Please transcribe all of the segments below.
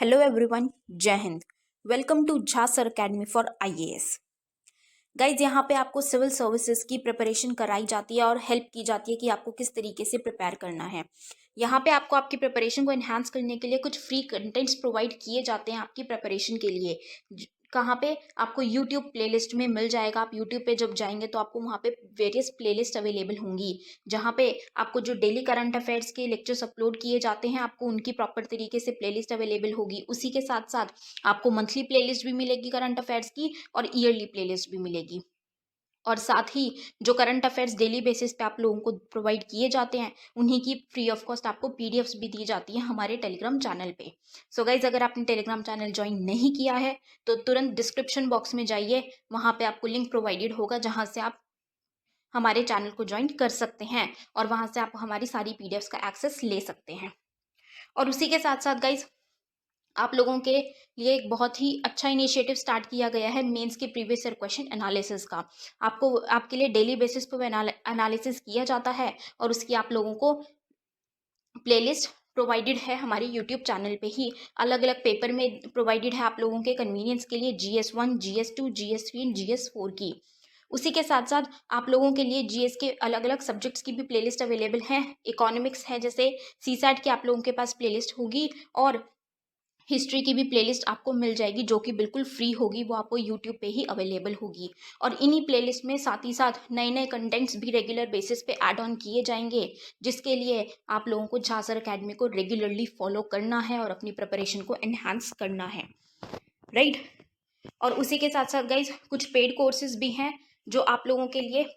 Hello everyone, जय हिंद। Welcome to Jha sir academy for IAS. Guys, यहाँ पे आपको सिविल सर्विसेज की प्रिपरेशन कराई जाती है और हेल्प की जाती है कि आपको किस तरीके से प्रिपेयर करना है। यहाँ पे आपको आपकी प्रिपरेशन को एनहांस करने के लिए कुछ फ्री कंटेंट्स प्रोवाइड किए जाते हैं आपकी प्रिपरेशन के लिए। कहाँ पे आपको यूट्यूब प्लेलिस्ट में मिल जाएगा। आप यूट्यूब पे जब जाएंगे तो आपको वहाँ पे वेरियस प्लेलिस्ट अवेलेबल होंगी, जहाँ पे आपको जो डेली करंट अफेयर्स के लेक्चर्स अपलोड किए जाते हैं आपको उनकी प्रॉपर तरीके से प्लेलिस्ट अवेलेबल होगी। उसी के साथ साथ आपको मंथली प्लेलिस्ट भी मिलेगी करंट अफेयर्स की और ईयरली प्लेलिस्ट भी मिलेगी। और साथ ही जो करंट अफेयर्स डेली बेसिस पे आप लोगों को प्रोवाइड किए जाते हैं उन्हीं की फ्री ऑफ कॉस्ट आपको पीडीएफ्स भी दी जाती है हमारे टेलीग्राम चैनल पे। सो गाइज, अगर आपने टेलीग्राम चैनल ज्वाइन नहीं किया है तो तुरंत डिस्क्रिप्शन बॉक्स में जाइए, वहाँ पे आपको लिंक प्रोवाइडेड होगा जहाँ से आप हमारे चैनल को ज्वाइन कर सकते हैं और वहाँ से आप हमारी सारी पीडीएफ्स का एक्सेस ले सकते हैं। और उसी के साथ साथ गाइज, आप लोगों के लिए एक बहुत ही अच्छा इनिशिएटिव स्टार्ट किया गया है मेंस के प्रीवियस ईयर क्वेश्चन एनालिसिस का। आपको आपके लिए डेली बेसिस पर एनालिसिस किया जाता है और उसकी आप लोगों को प्लेलिस्ट प्रोवाइडेड है हमारे यूट्यूब चैनल पे ही। अलग अलग पेपर में प्रोवाइडेड है आप लोगों के कन्वीनियंस के लिए, GS1, GS2, GS3 and GS4 की। उसी के साथ साथ आप लोगों के लिए जीएस के अलग अलग सब्जेक्ट्स की भी प्लेलिस्ट अवेलेबल है। इकोनॉमिक्स है, जैसे सीसैट की आप लोगों के पास प्लेलिस्ट होगी और हिस्ट्री की भी प्लेलिस्ट आपको मिल जाएगी जो कि बिल्कुल फ्री होगी, वो आपको यूट्यूब पे ही अवेलेबल होगी। और इन्हीं प्लेलिस्ट में साथ ही साथ नए नए कंटेंट्स भी रेगुलर बेसिस पे ऐड ऑन किए जाएंगे, जिसके लिए आप लोगों को झा सर अकेडमी को रेगुलरली फॉलो करना है और अपनी प्रिपरेशन को एनहांस करना है, राइट। और उसी के साथ साथ गाइज, कुछ पेड कोर्सेज भी हैं जो आप लोगों के लिए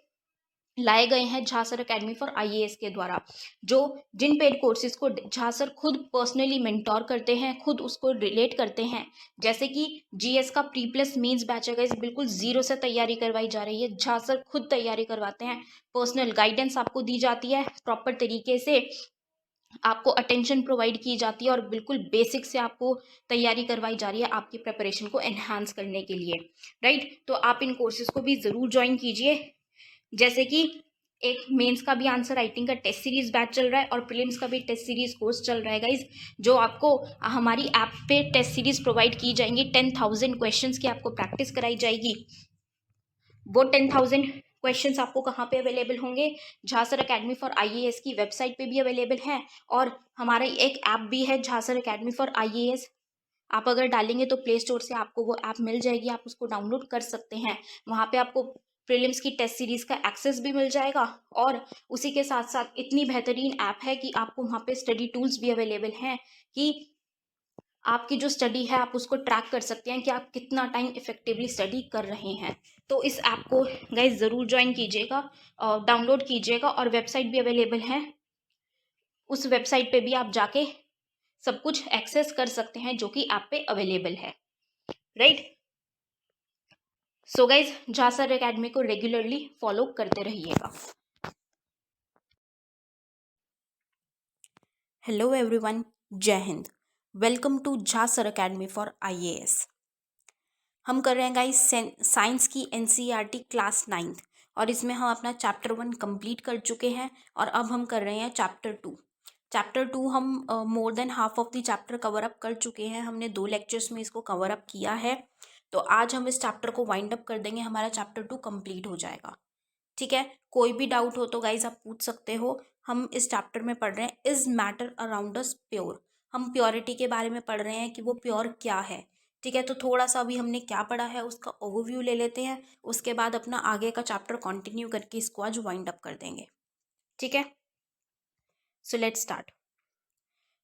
लाए गए हैं Jha sir academy for IAS के द्वारा, जो जिन पेड कोर्सेज को झा सर खुद पर्सनली मेंटोर करते हैं, खुद उसको रिलेट करते हैं। जैसे कि जीएस का प्री प्लस मेंस बैच है गाइस, बिल्कुल जीरो से तैयारी करवाई जा रही है। झा सर खुद तैयारी करवाते हैं, पर्सनल गाइडेंस आपको दी जाती है, प्रॉपर तरीके से आपको अटेंशन प्रोवाइड की जाती है और बिल्कुल बेसिक से आपको तैयारी करवाई जा रही है आपकी प्रिपरेशन को एनहांस करने के लिए, राइट। तो आप इन कोर्सेज को भी ज़रूर ज्वाइन कीजिए। जैसे कि एक मेंस का भी आंसर राइटिंग का टेस्ट सीरीज बैच चल रहा है और प्रीलिम्स का भी टेस्ट सीरीज कोर्स चल रहा है गाइज, जो आपको हमारी ऐप पे टेस्ट सीरीज प्रोवाइड की जाएंगी। 10,000 क्वेश्चंस की आपको प्रैक्टिस कराई जाएगी। वो 10,000 क्वेश्चंस आपको कहाँ पे अवेलेबल होंगे? Jha sir academy for IAS की वेबसाइट पे भी अवेलेबल है और हमारा एक ऐप भी है Jha sir academy for IAS. आप अगर डालेंगे तो प्ले स्टोर से आपको वो ऐप मिल जाएगी, आप उसको डाउनलोड कर सकते हैं। वहाँ पे आपको प्रीलिम्स की टेस्ट सीरीज का एक्सेस भी मिल जाएगा और उसी के साथ साथ इतनी बेहतरीन ऐप है कि आपको वहाँ पे स्टडी टूल्स भी अवेलेबल हैं कि आपकी जो स्टडी है आप उसको ट्रैक कर सकते हैं कि आप कितना टाइम इफेक्टिवली स्टडी कर रहे हैं। तो इस ऐप को गाइज ज़रूर ज्वाइन कीजिएगा, डाउनलोड कीजिएगा और वेबसाइट भी अवेलेबल है। उस वेबसाइट पे भी आप जाके सब कुछ एक्सेस कर सकते हैं जो कि ऐप पे अवेलेबल है, right. So guys, Jha sir academy को रेगुलरली फॉलो करते रहिएगा। हेलो एवरीवन, जय हिंद। Welcome to Jha sir academy for IAS. हम कर रहे हैं गाइज साइंस की एनसीईआरटी क्लास 9th और इसमें हम अपना चैप्टर 1 कंप्लीट कर चुके हैं और अब हम कर रहे हैं चैप्टर 2। चैप्टर 2 हम more than half of the chapter cover up कर चुके हैं। हमने 2 लेक्चर्स में इसको कवर अप किया है, तो आज हम इस चैप्टर को वाइंड अप कर देंगे, हमारा चैप्टर 2 कंप्लीट हो जाएगा। ठीक है, कोई भी डाउट हो तो गाइज आप पूछ सकते हो। हम इस चैप्टर में पढ़ रहे हैं is matter around us pure. हम प्योरिटी के बारे में पढ़ रहे हैं कि वो प्योर क्या है। ठीक है, तो थोड़ा सा अभी हमने क्या पढ़ा है उसका ओवरव्यू ले लेते हैं, उसके बाद अपना आगे का चैप्टर कंटिन्यू करके इसको आज वाइंड अप कर देंगे। ठीक है, सो लेट्स स्टार्ट।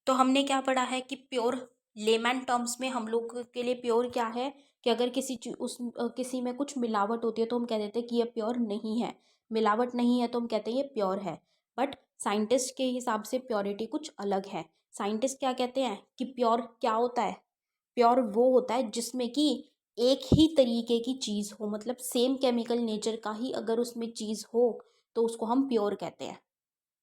तो हमने क्या पढ़ा है कि प्योर लेमैन टर्म्स में हम लोग के लिए प्योर क्या है कि अगर किसी में कुछ मिलावट होती है तो हम कह देते हैं कि ये प्योर नहीं है। मिलावट नहीं है तो हम कहते हैं ये प्योर है। बट साइंटिस्ट के हिसाब से प्योरिटी कुछ अलग है। साइंटिस्ट क्या कहते हैं कि प्योर क्या होता है? प्योर वो होता है जिसमें कि एक ही तरीके की चीज़ हो, मतलब सेम केमिकल नेचर का ही अगर उसमें चीज़ हो तो उसको हम प्योर कहते हैं।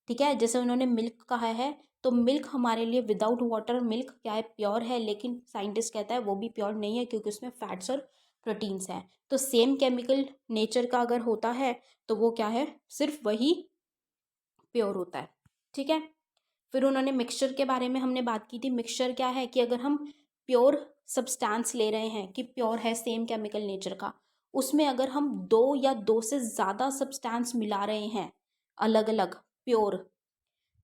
ठीक है, जैसे उन्होंने मिल्क कहा है तो मिल्क हमारे लिए विदाउट वाटर मिल्क क्या है, प्योर है, लेकिन साइंटिस्ट कहता है वो भी प्योर नहीं है क्योंकि उसमें फैट्स और प्रोटीन्स हैं। तो सेम केमिकल नेचर का अगर होता है तो वो क्या है, सिर्फ वही प्योर होता है। ठीक है, फिर उन्होंने मिक्सचर के बारे में हमने बात की थी। मिक्सचर क्या है कि अगर हम प्योर सब्सटेंस ले रहे हैं कि प्योर है, सेम केमिकल नेचर का, उसमें अगर हम 2 या 2 से ज़्यादा सब्सटेंस मिला रहे हैं अलग अलग प्योर,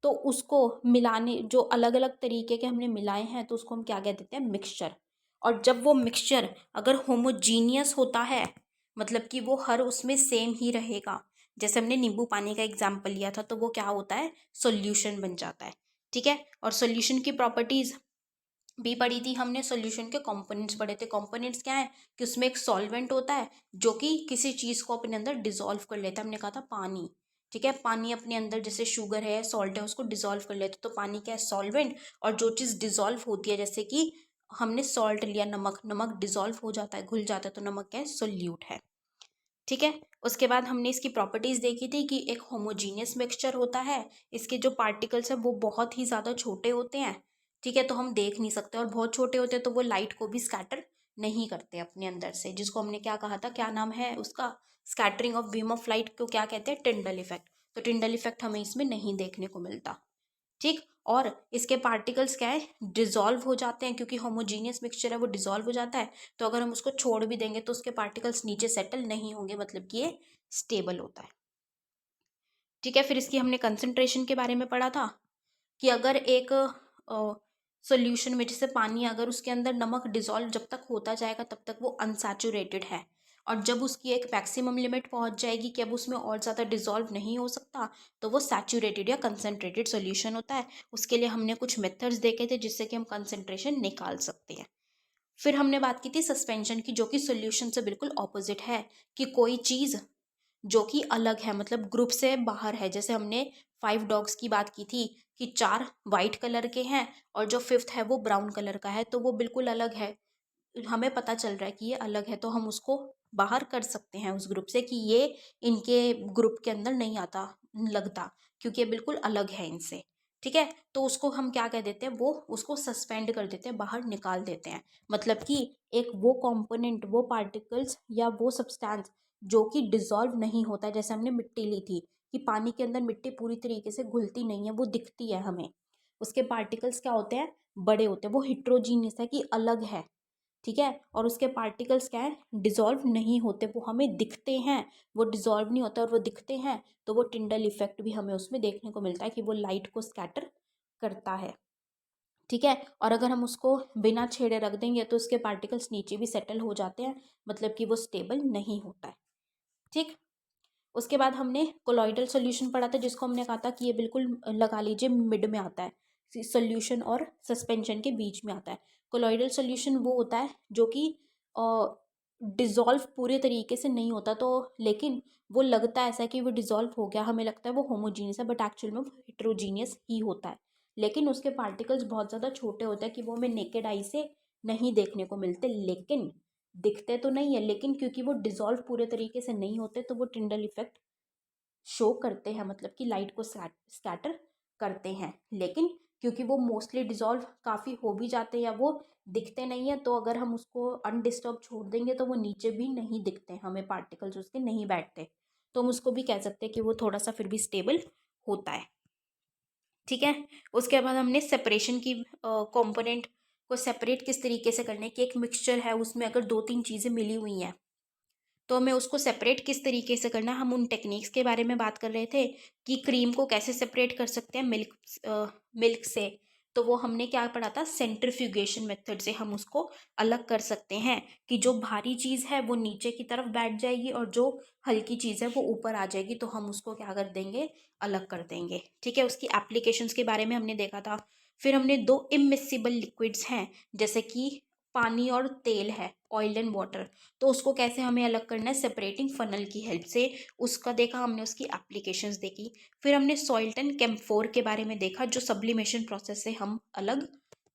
तो उसको मिलाने, जो अलग अलग तरीके के हमने मिलाए हैं, तो उसको हम क्या कह देते हैं, मिक्सचर। और जब वो मिक्सचर अगर होमोजीनियस होता है, मतलब कि वो हर उसमें सेम ही रहेगा, जैसे हमने नींबू पानी का एग्जाम्पल लिया था, तो वो क्या होता है, सॉल्यूशन बन जाता है। ठीक है। और सॉल्यूशन की प्रॉपर्टीज भी पढ़ी थी हमने, सॉल्यूशन के कंपोनेंट्स पढ़े थे। कंपोनेंट्स क्या है कि उसमें एक सॉल्वेंट होता है जो कि किसी चीज़ को अपने अंदर डिसॉल्व कर लेता है। हमने कहा था पानी। ठीक है, पानी अपने अंदर जैसे शुगर है, सॉल्ट है, उसको डिसॉल्व कर लेते, तो पानी क्या है, सॉल्वेंट। और जो चीज़ डिसॉल्व होती है, जैसे कि हमने सॉल्ट लिया, नमक, नमक डिसॉल्व हो जाता है, घुल जाता है, तो नमक क्या है, सोल्यूट है। ठीक है। उसके बाद हमने इसकी प्रॉपर्टीज देखी थी कि एक होमोजीनियस मिक्सचर होता है, इसके जो पार्टिकल्स है वो बहुत ही ज़्यादा छोटे होते हैं। ठीक है, तो हम देख नहीं सकते, और बहुत छोटे होते हैं तो वो लाइट को भी स्कैटर नहीं करते अपने अंदर से, जिसको हमने क्या कहा था, क्या नाम है उसका, scattering of beam of light को क्या कहते हैं, टिंडल इफेक्ट। तो टिंडल इफेक्ट हमें इसमें नहीं देखने को मिलता। ठीक। और इसके पार्टिकल्स क्या है, डिसॉल्व हो जाते हैं, क्योंकि होमोजीनियस मिक्सचर है, वो डिसॉल्व हो जाता है। तो अगर हम उसको छोड़ भी देंगे तो उसके पार्टिकल्स नीचे सेटल नहीं होंगे, मतलब कि ये स्टेबल होता है। ठीक है। फिर इसकी हमने कंसंट्रेशन के बारे में पढ़ा था कि अगर एक सॉल्यूशन में, जैसे पानी, अगर उसके अंदर नमक डिसॉल्व जब तक होता जाएगा तब तक वो अनसैचुरेटेड है, और जब उसकी एक मैक्सिमम लिमिट पहुंच जाएगी कि अब उसमें और ज़्यादा डिसॉल्व नहीं हो सकता, तो वो सैचुरेटेड या कंसनट्रेटेड सॉल्यूशन होता है। उसके लिए हमने कुछ मेथड्स देखे थे जिससे कि हम कंसनट्रेशन निकाल सकते हैं। फिर हमने बात की थी सस्पेंशन की, जो कि सॉल्यूशन से बिल्कुल ऑपोजिट है, कि कोई चीज़ जो कि अलग है, मतलब ग्रुप से बाहर है। जैसे हमने 5 डॉग्स की बात की थी कि 4 वाइट कलर के हैं और जो 5th है वो ब्राउन कलर का है, तो वो बिल्कुल अलग है। हमें पता चल रहा है कि ये अलग है, तो हम उसको बाहर कर सकते हैं उस ग्रुप से, कि ये इनके ग्रुप के अंदर नहीं आता, लगता, क्योंकि ये बिल्कुल अलग है इनसे। ठीक है, तो उसको हम क्या कह देते हैं, वो उसको सस्पेंड कर देते हैं, बाहर निकाल देते हैं। मतलब कि एक वो कंपोनेंट, वो पार्टिकल्स या वो सब्सटेंस जो कि डिसॉल्व नहीं होता है, जैसे हमने मिट्टी ली थी कि पानी के अंदर मिट्टी पूरी तरीके से घुलती नहीं है, वो दिखती है हमें, उसके पार्टिकल्स क्या होते हैं, बड़े होते हैं, वो हिट्रोजीनियस है कि अलग है। ठीक है। और उसके पार्टिकल्स क्या है, डिसॉल्व नहीं होते, वो हमें दिखते हैं, वो डिसॉल्व नहीं होता और वो दिखते हैं, तो वो टिंडल इफेक्ट भी हमें उसमें देखने को मिलता है कि वो लाइट को स्कैटर करता है। ठीक है। और अगर हम उसको बिना छेड़े रख देंगे तो उसके पार्टिकल्स नीचे भी सेटल हो जाते हैं, मतलब कि वो स्टेबल नहीं होता है। ठीक। उसके बाद हमने कोलॉइडल सॉल्यूशन पढ़ा था, जिसको हमने कहा था कि ये बिल्कुल लगा लीजिए मिड में आता है, सॉल्यूशन और सस्पेंशन के बीच में आता है। कोलॉइडल सॉल्यूशन वो होता है जो कि डिज़ोल्व पूरे तरीके से नहीं होता, तो लेकिन वो लगता है ऐसा कि वो डिज़ोल्व हो गया, हमें लगता है वो होमोजीनियस है, बट एक्चुअल में वो हेट्रोजीनियस ही होता है। लेकिन उसके पार्टिकल्स बहुत ज़्यादा छोटे होते हैं कि वो हमें नेकेड आई से नहीं देखने को मिलते, लेकिन दिखते तो नहीं है, लेकिन क्योंकि वो डिज़ोल्व पूरे तरीके से नहीं होते, तो वो टिंडल इफेक्ट शो करते हैं, मतलब कि लाइट को स्कैटर करते हैं। लेकिन क्योंकि वो मोस्टली डिसॉल्व काफ़ी हो भी जाते हैं या वो दिखते नहीं है, तो अगर हम उसको अनडिस्टर्ब छोड़ देंगे तो वो नीचे भी नहीं दिखते, हमें पार्टिकल्स उसके नहीं बैठते, तो हम उसको भी कह सकते हैं कि वो थोड़ा सा फिर भी स्टेबल होता है। ठीक है। उसके बाद हमने सेपरेशन की, कंपोनेंट को सेपरेट किस तरीके से करने की, एक मिक्सचर है उसमें अगर 2-3 चीज़ें मिली हुई हैं तो हमें उसको सेपरेट किस तरीके से करना, हम उन टेक्निक्स के बारे में बात कर रहे थे कि क्रीम को कैसे सेपरेट कर सकते हैं मिल्क से। तो वो हमने क्या पढ़ा था, सेंट्रीफ्यूगेशन मेथड से हम उसको अलग कर सकते हैं, कि जो भारी चीज़ है वो नीचे की तरफ बैठ जाएगी और जो हल्की चीज़ है वो ऊपर आ जाएगी, तो हम उसको क्या कर देंगे, अलग कर देंगे। ठीक है। उसकी एप्लीकेशंस के बारे में हमने देखा था। फिर हमने 2 इमिसिबल लिक्विड्स हैं, जैसे कि पानी और तेल है, ऑयल एंड वाटर, तो उसको कैसे हमें अलग करना है, सेपरेटिंग फनल की हेल्प से, उसका देखा हमने, उसकी एप्लीकेशंस देखी। फिर हमने सॉइल्ट एंड कैम्फोर के बारे में देखा, जो सब्लिमेशन प्रोसेस से हम अलग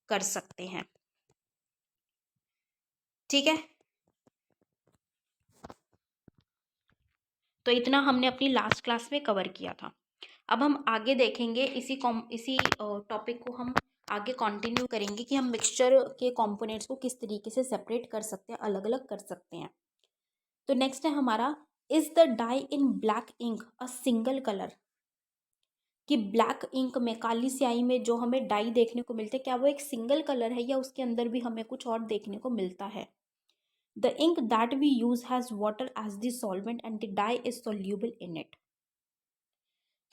कर सकते हैं। ठीक है। तो इतना हमने अपनी लास्ट क्लास में कवर किया था। अब हम आगे देखेंगे, इसी टॉपिक को हम आगे कंटिन्यू करेंगे कि हम मिक्सचर के कंपोनेंट्स को किस तरीके से सेपरेट कर सकते हैं, अलग अलग कर सकते हैं। तो नेक्स्ट है हमारा, is the dye in black ink a single colour. कि ब्लैक इंक में, काली स्याही में जो हमें डाई देखने को मिलते हैं, क्या वो एक सिंगल कलर है या उसके अंदर भी हमें कुछ और देखने को मिलता है। The ink that we use has water as the solvent and the dye is soluble in it.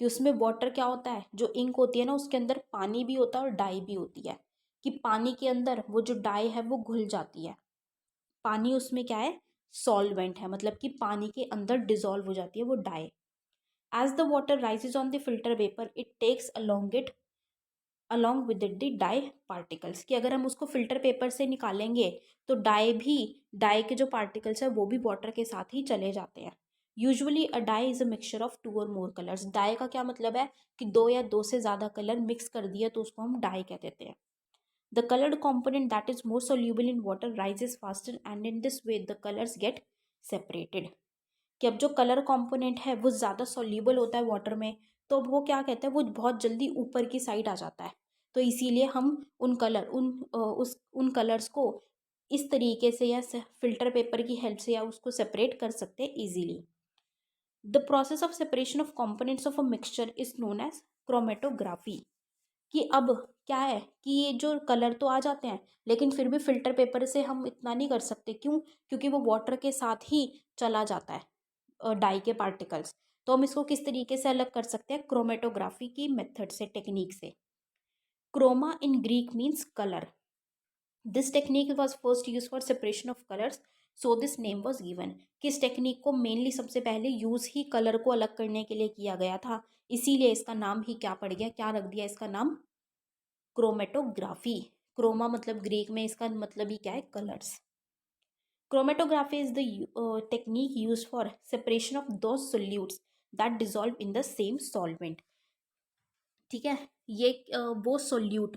कि उसमें वाटर क्या होता है, जो इंक होती है ना उसके अंदर पानी भी होता है और डाई भी होती है, कि पानी के अंदर वो जो डाई है वो घुल जाती है। पानी उसमें क्या है, सॉल्वेंट है, मतलब कि पानी के अंदर डिजोल्व हो जाती है वो dye. As the water rises on the filter paper it takes along with the dye particles, कि अगर हम उसको फिल्टर पेपर से निकालेंगे तो डाई के जो पार्टिकल्स है वो भी वाटर के साथ ही चले जाते हैं। Usually a dye is a mixture of 2 और more कलर्स। डाई का क्या मतलब है कि 2 या 2 से ज़्यादा कलर मिक्स कर दिया तो उसको हम डाई कह देते हैं। The coloured component that is more soluble in water rises faster and in this way the colors get separated। कि अब जो कलर कंपोनेंट है वो ज़्यादा सॉल्यूबल होता है वाटर में, तो अब वो क्या कहता है, वो बहुत जल्दी ऊपर की साइड आ जाता है। तो इसीलिए हम उन कलर्स को इस तरीके से या फिल्टर पेपर की हेल्प से या उसको सेपरेट कर सकते हैं easily. The process of separation of components of a mixture is known as chromatography. कि अब क्या है कि ये जो कलर तो आ जाते हैं लेकिन फिर भी फिल्टर पेपर से हम इतना नहीं कर सकते, क्यों, क्योंकि वो वाटर के साथ ही चला जाता है डाई के पार्टिकल्स। तो हम इसको किस तरीके से अलग कर सकते हैं, क्रोमेटोग्राफी की मेथड से, टेक्निक से। Chroma in Greek means colour. This technique was first use for separation of colours, so this name was given. किस टेक्निक को मेनली सबसे पहले यूज ही कलर को अलग करने के लिए किया गया था, इसीलिए इसका नाम ही क्या पड़ गया, क्या रख दिया इसका नाम, क्रोमेटोग्राफी। क्रोमा मतलब ग्रीक में इसका मतलब ही क्या है, colours. Chromatography is the technique use for separation of दो solutes that dissolve in the same solvent. ठीक है, ये वो सोल्यूट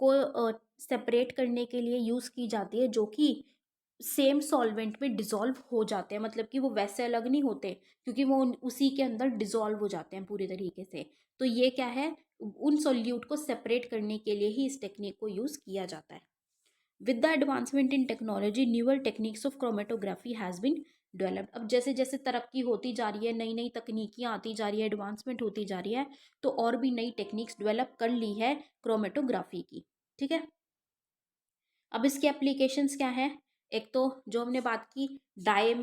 को सेपरेट करने के लिए यूज की जाती है जो कि सेम सॉल्वेंट में डिजोल्व हो जाते हैं, मतलब कि वो वैसे अलग नहीं होते, क्योंकि वो उसी के अंदर डिजोल्व हो जाते हैं पूरी तरीके से। तो ये क्या है, उन सॉल्यूट को सेपरेट करने के लिए ही इस टेक्निक को यूज किया जाता है। With the advancement in technology newer techniques of chromatography has been developed. अब जैसे जैसे तरक्की होती जा रही है, नई नई तकनीकियाँ आती जा रही है, एडवांसमेंट होती जा रही है, तो और भी नई टेक्निक्स डेवलप कर ली है क्रोमेटोग्राफी की। ठीक है, अब इसके एप्लीकेशंस क्या हैं, एक तो जो हमने बात की, डाई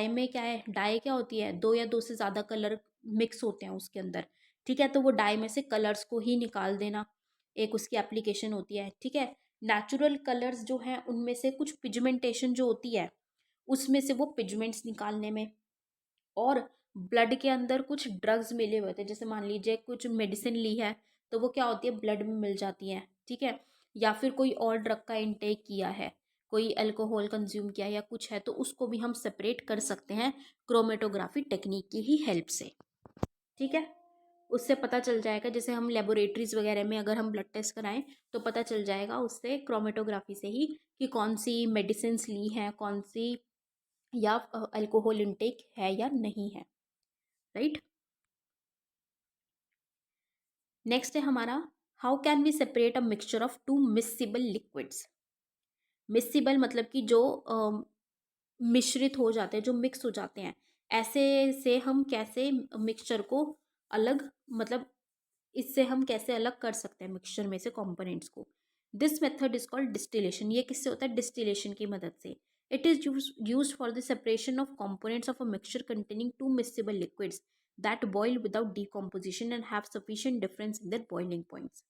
में क्या है, डाई क्या होती है, 2 या 2 से ज़्यादा कलर मिक्स होते हैं उसके अंदर। ठीक है, तो वो डाई में से कलर्स को ही निकाल देना एक उसकी एप्लीकेशन होती है। ठीक है, नेचुरल कलर्स जो हैं उनमें से कुछ पिगमेंटेशन जो होती है उसमें से वो पिगमेंट्स निकालने में, और ब्लड के अंदर कुछ ड्रग्स मिले हुए थे, जैसे मान लीजिए कुछ मेडिसिन ली है तो वो क्या होती है, ब्लड में मिल जाती है। ठीक है, या फिर कोई और ड्रग का इनटेक किया है, कोई अल्कोहल कंज्यूम किया या कुछ है, तो उसको भी हम सेपरेट कर सकते हैं क्रोमेटोग्राफी टेक्निक की ही हेल्प से। ठीक है, उससे पता चल जाएगा, जैसे हम लेबोरेटरीज वगैरह में अगर हम ब्लड टेस्ट कराएं तो पता चल जाएगा उससे, क्रोमेटोग्राफी से ही, कि कौन सी मेडिसिन ली हैं, कौन सी, या अल्कोहल इनटेक है या नहीं है। राइट, नेक्स्ट है हमारा, how can we separate a mixture of 2 miscible liquids. Miscible मतलब कि जो मिश्रित हो जाते हैं, जो मिक्स हो जाते हैं, ऐसे से हम कैसे मिक्सचर को अलग, मतलब इससे हम कैसे अलग कर सकते हैं मिक्सचर में से कंपोनेंट्स को। This method is called distillation. ये किससे होता है, डिस्टिलेशन की मदद से। It is used for the separation of components of a mixture containing 2 miscible liquids that boil without decomposition and have sufficient difference in their boiling points।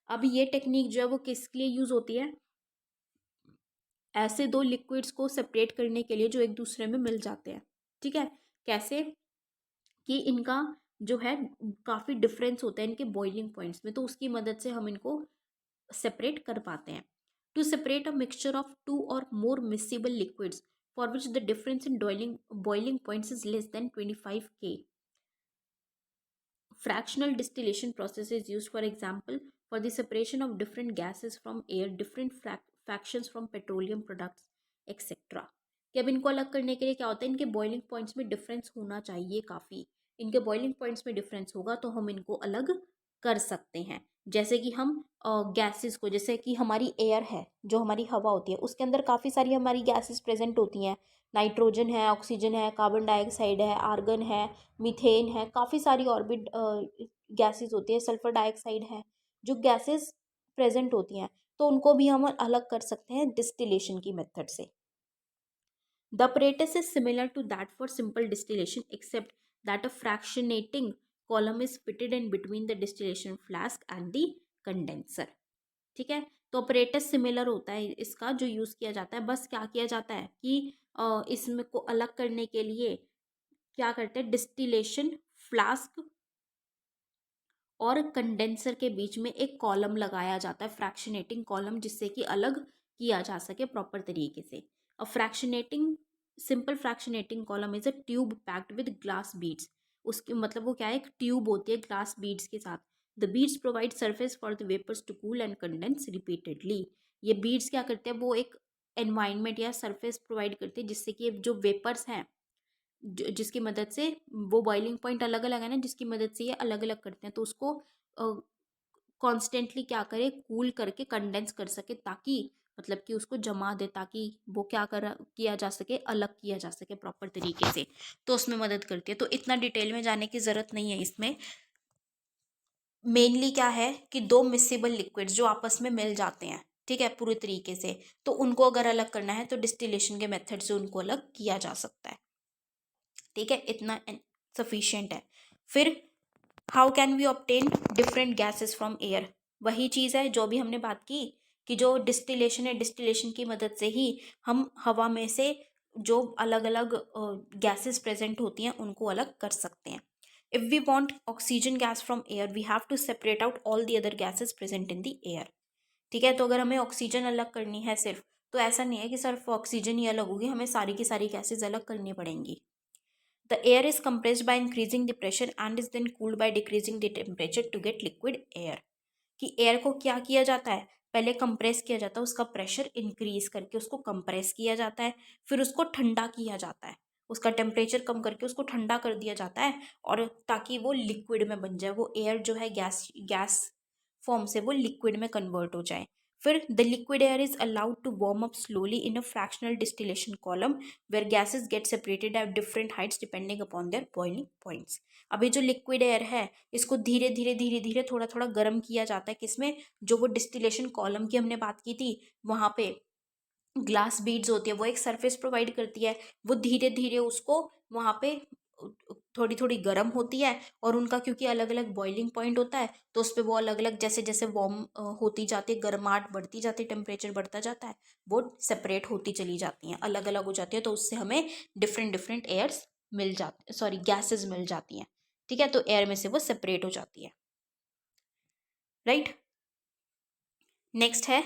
अब ये technique जो है वो किसके लिए यूज होती है, ऐसे दो लिक्विड्स को सेपरेट करने के लिए जो एक दूसरे में मिल जाते हैं। ठीक है, कैसे, कि इनका जो है काफ़ी डिफरेंस होता है इनके बॉइलिंग पॉइंट्स में, तो उसकी मदद से हम इनको सेपरेट कर पाते हैं। To separate a mixture of 2 और more miscible liquids for which the difference in boiling points is less than 25 K, fractional distillation process is used, for example, for the separation of different gases from air, different fractions from petroleum products, etc। कि अब इनको अलग करने के लिए क्या होता है, इनके बॉइलिंग पॉइंट्स में डिफरेंस होना चाहिए काफ़ी। इनके बॉइलिंग पॉइंट्स में डिफरेंस होगा तो हम इनको अलग कर सकते हैं। जैसे कि हम गैसेस को, जैसे कि हमारी एयर है, जो हमारी हवा होती है, उसके अंदर काफ़ी सारी हमारी गैसेस प्रेजेंट होती हैं। नाइट्रोजन है, ऑक्सीजन है, कार्बन डाइऑक्साइड है, आर्गन है, मीथेन है, काफ़ी सारी और भी गैसेस होती है, सल्फर डाइऑक्साइड है। जो गैसेस प्रेजेंट होती हैं तो उनको भी हम अलग कर सकते हैं डिस्टिलेशन की मेथड से। The apparatus is similar to that for simple distillation except that a fractionating column is fitted in between the distillation flask and the condenser. ठीक है, तो ऑपरेटस सिमिलर होता है इसका जो यूज़ किया जाता है। बस क्या किया जाता है कि इसमें को अलग करने के लिए क्या करते हैं, डिस्टिलेशन फ्लास्क और कंडेंसर के बीच में एक कॉलम लगाया जाता है, फ्रैक्शनेटिंग कॉलम, जिससे कि अलग किया जा सके प्रॉपर तरीके से। A fractionating simple fractionating column is a tube packed with glass beads. उसकी मतलब वो क्या है, एक ट्यूब होती है ग्लास बीड्स के साथ। The beads provide surface for the vapours to cool and condense repeatedly. ये बीड्स क्या करते हैं, वो एक एनवायरनमेंट या सरफेस प्रोवाइड करते हैं जिससे कि जो वेपर्स हैं, जिसकी मदद से वो बॉइलिंग पॉइंट अलग अलग है ना, जिसकी मदद से ये अलग अलग करते हैं, तो उसको कॉन्स्टेंटली क्या करे, कूल करके कंडेंस कर सके, ताकि मतलब कि उसको जमा दे, ताकि वो क्या कर किया जा सके, अलग किया जा सके प्रॉपर तरीके से। तो उसमें मदद करती है। तो इतना डिटेल में जाने की ज़रूरत नहीं है इसमें। मेनली क्या है कि दो मिसिबल लिक्विड्स जो आपस में मिल जाते हैं, ठीक है, पूरी तरीके से, तो उनको अगर अलग करना है तो डिस्टिलेशन के मेथड से उनको अलग किया जा सकता है। ठीक है, इतना सफिशिएंट है। फिर how can we obtain different gases from air. वही चीज़ है जो भी हमने बात की कि जो डिस्टिलेशन है, डिस्टिलेशन की मदद से ही हम हवा में से जो अलग अलग गैसेस प्रेजेंट होती हैं उनको अलग कर सकते हैं। If we want oxygen gas from air we have to separate out all the other gases present in the air. ठीक है, तो अगर हमें ऑक्सीजन अलग करनी है सिर्फ, तो ऐसा नहीं है कि सिर्फ ऑक्सीजन ही अलग होगी, हमें सारी की सारी गैसेज अलग करनी पड़ेंगी। The air is compressed by increasing the pressure and is then cooled by decreasing the temperature to get liquid air. कि एयर को क्या किया जाता है, पहले कंप्रेस किया जाता है, उसका प्रेशर इंक्रीज करके उसको कंप्रेस किया जाता है, फिर उसको ठंडा किया जाता है, उसका टेम्परेचर कम करके उसको ठंडा कर दिया जाता है, और ताकि वो लिक्विड में बन जाए, वो एयर जो है गैस गैस फॉर्म से वो लिक्विड में कन्वर्ट हो जाए। फिर the liquid air is allowed to warm up slowly in a fractional distillation column where gases get separated at different heights depending upon their boiling points. अभी जो liquid air है इसको धीरे धीरे धीरे धीरे थोड़ा थोड़ा गर्म किया जाता है, किसमें, जो वो डिस्टिलेशन कॉलम की हमने बात की थी वहाँ पे ग्लास बीड्स होती है, वो एक सरफेस प्रोवाइड करती है, वो धीरे धीरे उसको वहाँ पे थोड़ी थोड़ी गर्म होती है, और उनका क्योंकि अलग अलग बॉइलिंग पॉइंट होता है तो उस पर वो अलग अलग जैसे जैसे वार्म होती जाती है, गर्माहट बढ़ती जाती है, टेम्परेचर बढ़ता जाता है, वो सेपरेट होती चली जाती हैं, अलग अलग हो जाती है, तो उससे हमें डिफरेंट डिफरेंट एयर्स मिल जाते, सॉरी गैसेज मिल जाती हैं। ठीक है, तो एयर में से वो सेपरेट हो जाती है, राइट। नेक्स्ट है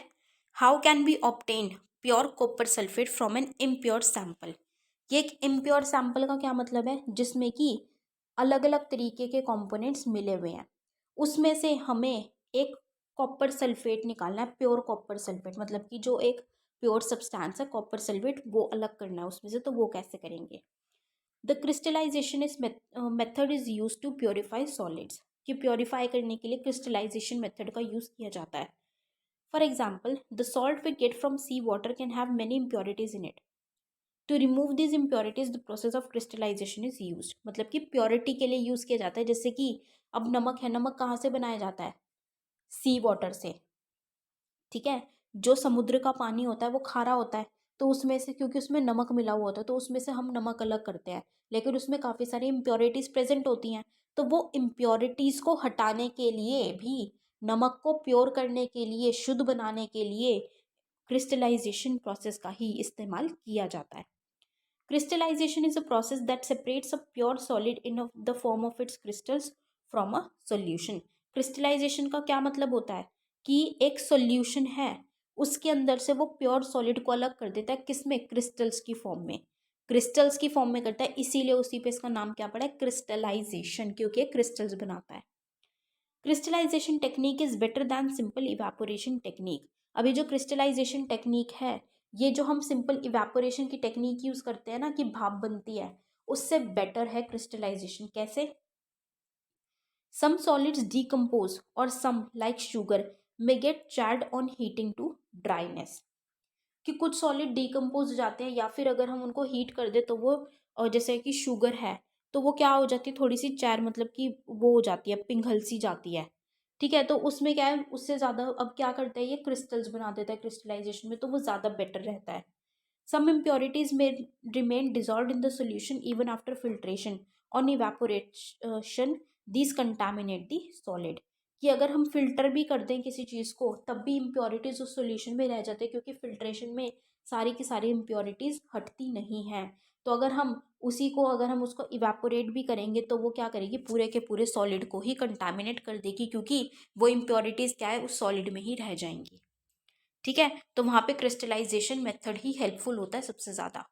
how can be obtain pure copper sulphate from an impure sample. ये एक इम्प्योर सैंपल का क्या मतलब है, जिसमें कि अलग अलग तरीके के कंपोनेंट्स मिले हुए हैं, उसमें से हमें एक कॉपर सल्फेट निकालना है, प्योर कॉपर सल्फेट, मतलब कि जो एक प्योर सब्सटेंस है कॉपर सल्फेट, वो अलग करना है उसमें से। तो वो कैसे करेंगे, the crystallisation is method is use to purify solids, कि प्योरीफाई करने के लिए क्रिस्टलाइजेशन मेथड का यूज़ किया जाता है। For example, the salt we get from sea water can have many impurities in it. To remove these impurities, the process of crystallization is used. मतलब कि प्योरिटी के लिए यूज़ किया जाता है, जैसे कि अब नमक है, नमक कहाँ से बनाया जाता है, सी वाटर से। ठीक है, जो समुद्र का पानी होता है वो खारा होता है, तो उसमें से क्योंकि उसमें नमक मिला हुआ होता है तो उसमें से हम नमक अलग करते हैं, लेकिन उसमें काफ़ी सारी इम्प्योरिटीज़ प्रेजेंट होती हैं, तो वो इम्प्योरिटीज़ को हटाने के लिए भी, नमक को प्योर करने के लिए, शुद्ध बनाने के लिए क्रिस्टलाइजेशन प्रोसेस का ही इस्तेमाल किया जाता है। Crystallisation is a process that separates a pure solid in the form of its crystals from a solution. Crystallisation का क्या मतलब होता है कि एक सॉल्यूशन है उसके अंदर से वो प्योर सॉलिड को अलग कर देता है, किसमें, क्रिस्टल्स की फॉर्म में, क्रिस्टल्स की फॉर्म में करता है, इसीलिए उसी पे इसका नाम क्या पड़ा है, क्रिस्टलाइजेशन, क्योंकि क्रिस्टल्स बनाता है। Crystallisation technique is better than simple evaporation technique. अभी जो क्रिस्टलाइजेशन टेक्निक है, ये जो हम सिंपल इवेपोरेशन की टेक्निक यूज करते हैं ना कि भाप बनती है, उससे बेटर है क्रिस्टलाइजेशन। कैसे, सम सॉलिड्स डीकम्पोज और some like sugar may get charred on heating to dryness, कि कुछ सॉलिड डिकम्पोज हो जाते हैं या फिर अगर हम उनको हीट कर दे तो वो, और जैसे कि शुगर है तो वो क्या हो जाती है, थोड़ी सी चार मतलब कि वो हो जाती है, पिघल सी जाती है। ठीक है, तो उसमें क्या है, उससे ज़्यादा अब क्या करता है, ये क्रिस्टल्स बना देता है क्रिस्टलाइजेशन में, तो वो ज़्यादा बेटर रहता है। Some impurities may remain dissolved in the solution even after filtration. On evaporation, these contaminate the solid. कि अगर हम फिल्टर भी कर दें किसी चीज़ को तब भी इम्प्योरिटीज़ उस सॉल्यूशन में रह जाते हैं, क्योंकि फिल्ट्रेशन में सारी की सारी इम्प्योरिटीज़ हटती नहीं हैं। तो अगर हम उसी को, अगर हम उसको इवेपोरेट भी करेंगे तो वो क्या करेगी, पूरे के पूरे सॉलिड को ही कंटामिनेट कर देगी, क्योंकि वो इम्प्योरिटीज़ क्या है, उस सॉलिड में ही रह जाएंगी। ठीक है, तो वहां पे क्रिस्टलाइजेशन मेथड ही हेल्पफुल होता है सबसे ज़्यादा।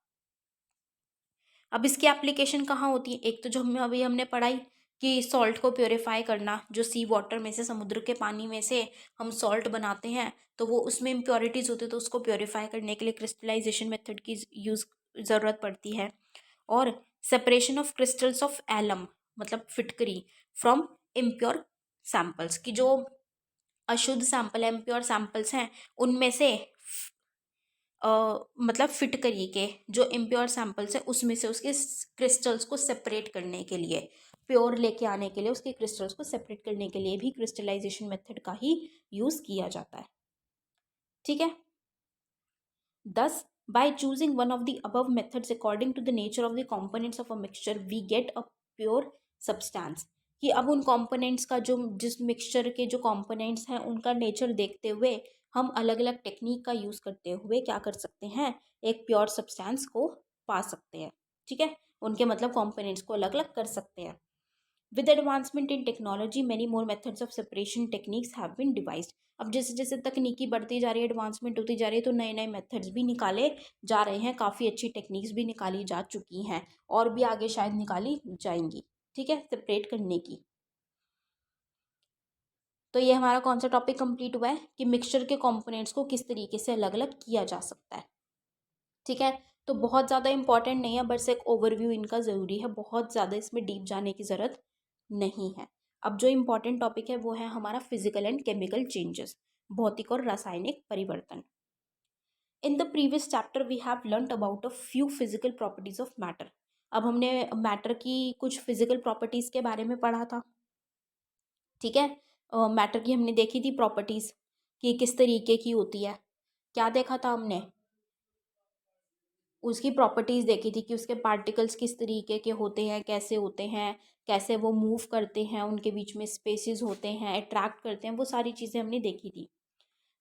अब इसकी एप्लीकेशन कहाँ होती है, एक तो जो हम अभी हमने पढ़ाई कि सॉल्ट को प्योरीफाई करना, जो सी वाटर में से, समुद्र के पानी में से हम सॉल्ट बनाते हैं तो वो उसमें इम्प्योरिटीज़ होती है, तो उसको प्योरीफाई करने के लिए क्रिस्टलाइजेशन मेथड की यूज़ ज़रूरत पड़ती है। और separation of crystals of alum, मतलब फिटकरी, फ्रॉम इम्प्योर सैंपल्स, की जो अशुद्ध सैंपल है, इम्प्योर सैंपल्स हैं, उनमें से मतलब फिटकरी के जो इम्प्योर सैंपल्स है उसमें से उसके क्रिस्टल्स को सेपरेट करने के लिए, प्योर लेके आने के लिए, उसके क्रिस्टल्स को सेपरेट करने के लिए भी क्रिस्टलाइजेशन मेथड का ही यूज़ किया जाता है। ठीक है, thus by choosing one of the above methods according to the nature of the components of a mixture we get a pure substance। कि अब उन कंपोनेंट्स का, जो जिस मिक्सचर के जो कंपोनेंट्स हैं उनका नेचर देखते हुए हम अलग अलग टेक्निक का यूज़ करते हुए क्या कर सकते हैं, एक प्योर सब्सटेंस को पा सकते हैं। ठीक है, उनके मतलब कंपोनेंट्स को अलग अलग कर सकते हैं। With advancement in technology, many more methods of separation techniques have been devised। अब जैसे जैसे तकनीकी बढ़ती जा रही है, एडवांसमेंट होती जा रही है, तो नए नए मेथड्स भी निकाले जा रहे हैं, काफ़ी अच्छी टेक्निक्स भी निकाली जा चुकी हैं और भी आगे शायद निकाली जाएंगी। ठीक है, सेपरेट करने की। तो ये हमारा कौन सा टॉपिक कंप्लीट हुआ है कि मिक्सचर के कंपोनेंट्स को किस तरीके से अलग अलग किया जा सकता है। ठीक है, तो बहुत ज़्यादा इंपॉर्टेंट नहीं है, बस एक ओवरव्यू इनका ज़रूरी है, बहुत ज़्यादा इसमें डीप जाने की ज़रूरत नहीं है। अब जो इम्पॉर्टेंट टॉपिक है वो है हमारा फिजिकल एंड केमिकल चेंजेस, भौतिक और रासायनिक परिवर्तन। In the previous chapter we have learn about a few physical properties of matter. अब हमने मैटर की कुछ फिजिकल प्रॉपर्टीज के बारे में पढ़ा था। ठीक है, मैटर की हमने देखी थी प्रॉपर्टीज कि किस तरीके की होती है। क्या देखा था हमने, उसकी प्रॉपर्टीज़ देखी थी कि उसके पार्टिकल्स किस तरीके के होते हैं, कैसे होते हैं, कैसे वो मूव करते हैं, उनके बीच में स्पेसेस होते हैं, अट्रैक्ट करते हैं, वो सारी चीज़ें हमने देखी थी।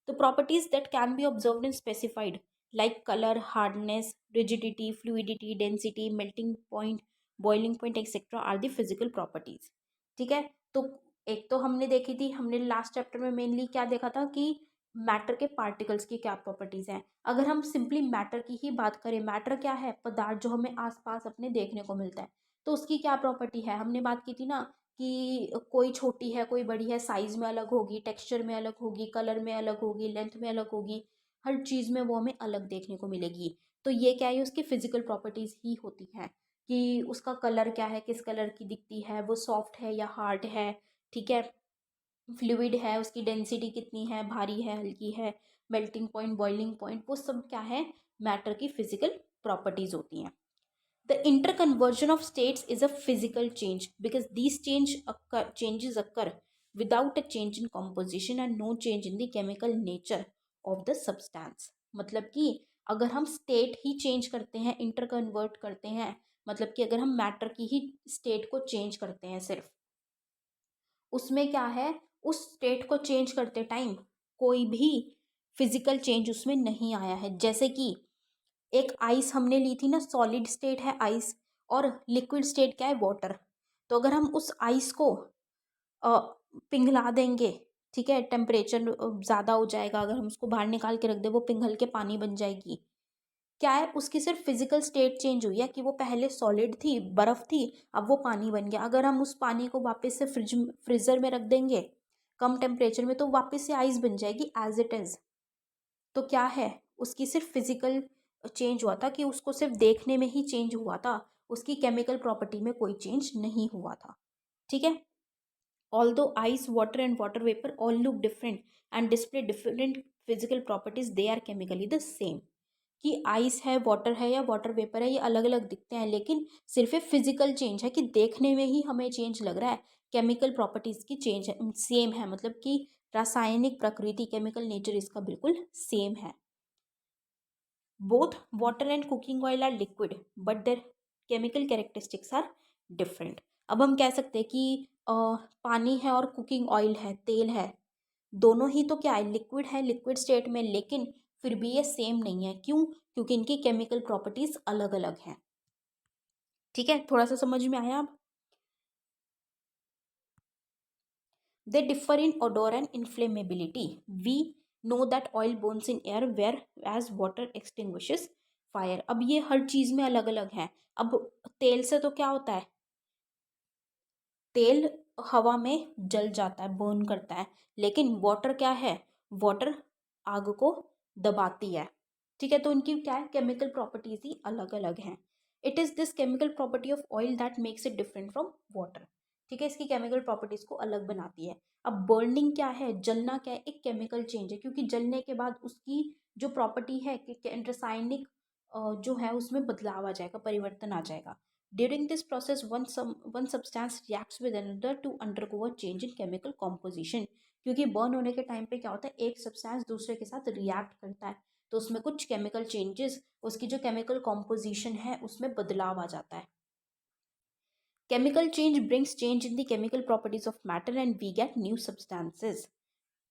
तो properties that can be observed and specified like colour, hardness, rigidity, fluidity, density, melting point, boiling point etcetera are the physical properties. ठीक है, तो एक तो हमने देखी थी, हमने लास्ट चैप्टर में मेनली क्या देखा था कि मैटर के पार्टिकल्स की क्या प्रॉपर्टीज हैं। अगर हम सिंपली मैटर की ही बात करें, मैटर क्या है, पदार्थ जो हमें आसपास अपने देखने को मिलता है, तो उसकी क्या प्रॉपर्टी है, हमने बात की थी ना कि कोई छोटी है कोई बड़ी है, साइज में अलग होगी, टेक्सचर में अलग होगी, कलर में अलग होगी, लेंथ में अलग होगी, हर चीज़ में वो हमें अलग देखने को मिलेगी। तो ये क्या है, उसकी फिजिकल प्रॉपर्टीज ही होती हैं कि उसका कलर क्या है, किस कलर की दिखती है, वो सॉफ्ट है या हार्ड है। ठीक है, फ्लूइड है, उसकी डेंसिटी कितनी है, भारी है, हल्की है, मेल्टिंग पॉइंट, बॉइलिंग पॉइंट, वो सब क्या है, मैटर की फिजिकल प्रॉपर्टीज होती हैं। The interconversion of states is a physical change because these changes occur without a change in composition and no change in the chemical nature of the substance। मतलब कि अगर हम स्टेट ही change करते हैं, interconvert करते हैं, मतलब कि अगर हम मैटर की ही स्टेट को चेंज करते हैं सिर्फ, उसमें क्या है, उस स्टेट को चेंज करते टाइम कोई भी फिजिकल चेंज उसमें नहीं आया है। जैसे कि एक आइस हमने ली थी ना, सॉलिड स्टेट है आइस और लिक्विड स्टेट क्या है, वाटर। तो अगर हम उस आइस को अ, पिघला देंगे, ठीक है, टेम्परेचर ज़्यादा हो जाएगा, अगर हम उसको बाहर निकाल के रख दे वो पिघल के पानी बन जाएगी। क्या है, उसकी सिर्फ फिजिकल स्टेट चेंज हुई है कि वो पहले सॉलिड थी, बर्फ़ थी, अब वो पानी बन गया। अगर हम उस पानी को वापस से फ्रीज़र में रख देंगे कम टेम्परेचर में, तो वापस से आइस बन जाएगी एज इट इज़। तो क्या है, उसकी सिर्फ फिजिकल चेंज हुआ था कि उसको सिर्फ देखने में ही चेंज हुआ था, उसकी केमिकल प्रॉपर्टी में कोई चेंज नहीं हुआ था। ठीक है, Although ice, water and water vapor all look different and display different physical properties, they are chemically the same. कि आइस है, वाटर है या वाटर वेपर है, ये अलग अलग दिखते हैं, लेकिन सिर्फ एक फिजिकल चेंज है कि देखने में ही हमें चेंज लग रहा है। केमिकल प्रॉपर्टीज की चेंज है, सेम है, मतलब कि रासायनिक प्रकृति, केमिकल नेचर इसका बिल्कुल सेम है। Both water and cooking oil are liquid but their chemical characteristics are different. अब हम कह सकते हैं कि पानी है और कुकिंग ऑयल है, तेल है, दोनों ही तो क्या है, लिक्विड है, लिक्विड स्टेट में, लेकिन फिर भी ये सेम नहीं है। क्यों? क्योंकि इनकी केमिकल प्रॉपर्टीज अलग अलग हैं। ठीक है, थोड़ा सा समझ में आया अब? They differ in odour and inflammability. We know that oil burns in air whereas water extinguishes fire. अब ये हर चीज में अलग अलग है। अब तेल से तो क्या होता है, तेल हवा में जल जाता है, बर्न करता है, लेकिन वाटर क्या है, वाटर आग को दबाती है। ठीक है, तो इनकी क्या है, केमिकल प्रॉपर्टीज ही अलग अलग हैं। It is this chemical property of oil that makes it different from water. ठीक है, इसकी केमिकल प्रॉपर्टीज को अलग बनाती है। अब बर्निंग क्या है, जलना क्या है, एक केमिकल चेंज है, क्योंकि जलने के बाद उसकी जो प्रॉपर्टी है कि रासायनिक जो है उसमें बदलाव आ जाएगा, परिवर्तन आ जाएगा। During this process, one substance reacts with another to undergo a change in chemical composition। क्योंकि बर्न होने के टाइम पे क्या होता है, एक सब्सटेंस दूसरे के साथ रिएक्ट करता है, तो उसमें कुछ केमिकल चेंजेस, उसकी जो केमिकल कॉम्पोजिशन है उसमें बदलाव आ जाता है। Chemical change brings change in the chemical properties of matter and we get new substances.